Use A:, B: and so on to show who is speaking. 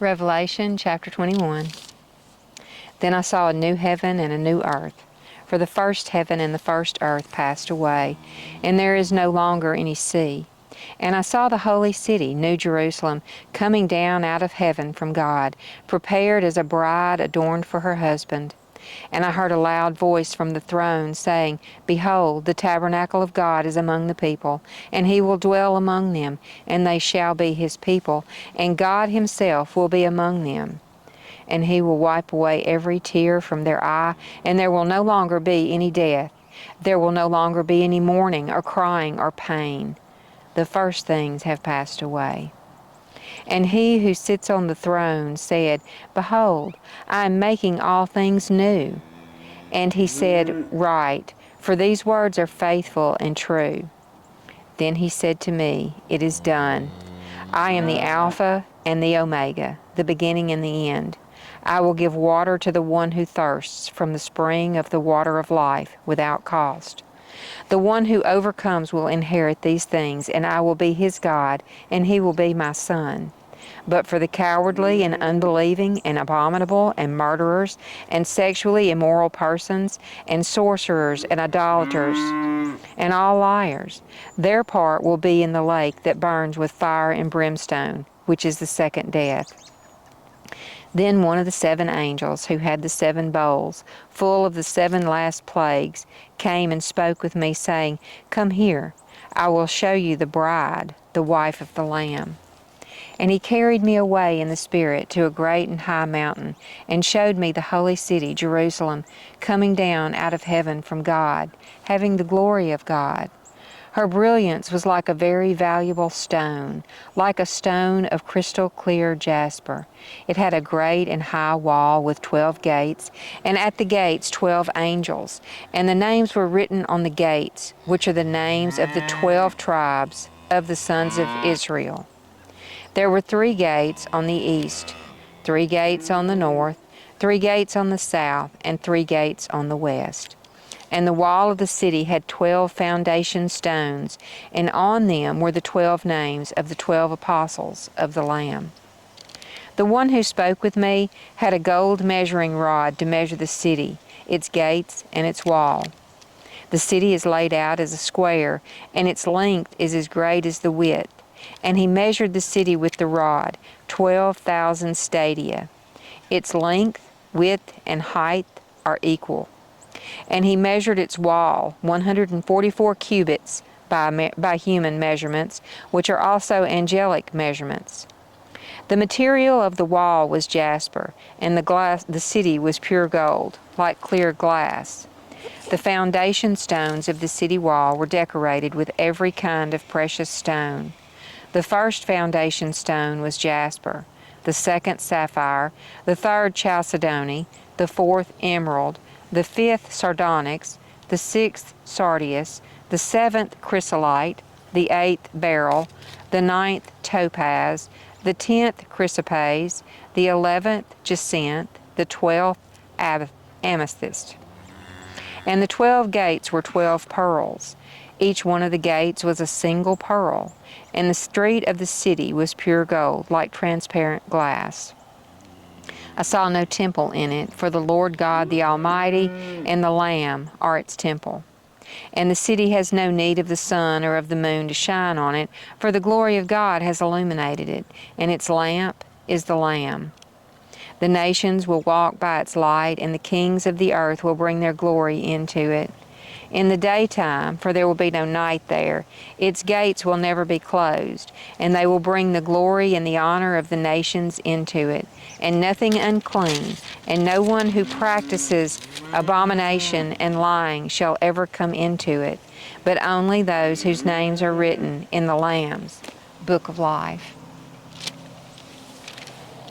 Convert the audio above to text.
A: Revelation chapter 21. Then I saw a new heaven and a new earth, for the first heaven and the first earth passed away, and there is no longer any sea. And I saw the holy city, New Jerusalem, coming down out of heaven from God, prepared as a bride adorned for her husband. And I heard a loud voice from the throne saying, Behold, the tabernacle of God is among the people, and he will dwell among them, and they shall be his people, and God himself will be among them. And he will wipe away every tear from their eye, and there will no longer be any death. There will no longer be any mourning or crying or pain. The first things have passed away. And he who sits on the throne said, Behold, I am making all things new. And he said, Write, for these words are faithful and true. Then he said to me, It is done. I am the Alpha and the Omega, the beginning and the end. I will give water to the one who thirsts from the spring of the water of life without cost. The one who overcomes will inherit these things, and I will be his God, and he will be my son. But for the cowardly and unbelieving and abominable and murderers and sexually immoral persons and sorcerers and idolaters and all liars, their part will be in the lake that burns with fire and brimstone, which is the second death. Then one of the seven angels, who had the seven bowls, full of the seven last plagues, came and spoke with me, saying, Come here, I will show you the bride, the wife of the Lamb. And he carried me away in the Spirit to a great and high mountain, and showed me the holy city, Jerusalem, coming down out of heaven from God, having the glory of God. Her brilliance was like a very valuable stone, like a stone of crystal clear jasper. It had a great and high wall with 12 gates, and at the gates 12 angels. And the names were written on the gates, which are the names of the 12 tribes of the sons of Israel. There were 3 gates on the east, 3 gates on the north, 3 gates on the south, and 3 gates on the west. And the wall of the city had 12 foundation stones, and on them were the 12 names of the 12 apostles of the Lamb. The one who spoke with me had a gold measuring rod to measure the city, its gates, and its wall. The city is laid out as a square, and its length is as great as the width. And he measured the city with the rod, 12,000 stadia. Its length, width, and height are equal. And he measured its wall, 144 cubits by human measurements, which are also angelic measurements. The material of the wall was jasper, and the city was pure gold, like clear glass. The foundation stones of the city wall were decorated with every kind of precious stone. The first foundation stone was jasper, the second sapphire, the third chalcedony, the fourth emerald, the fifth sardonyx, the sixth sardius, the seventh chrysolite, the eighth beryl, the ninth topaz, the 10th chrysoprase, the 11th jacinth, the 12th amethyst. And the 12 gates were 12 pearls. Each one of the gates was a single pearl, and the street of the city was pure gold, like transparent glass. I saw no temple in it, for the Lord God, the Almighty, and the Lamb are its temple. And the city has no need of the sun or of the moon to shine on it, for the glory of God has illuminated it, and its lamp is the Lamb. The nations will walk by its light, and the kings of the earth will bring their glory into it. In the daytime, for there will be no night there, its gates will never be closed, and they will bring the glory and the honor of the nations into it. And nothing unclean, and no one who practices abomination and lying shall ever come into it, but only those whose names are written in the Lamb's book of life.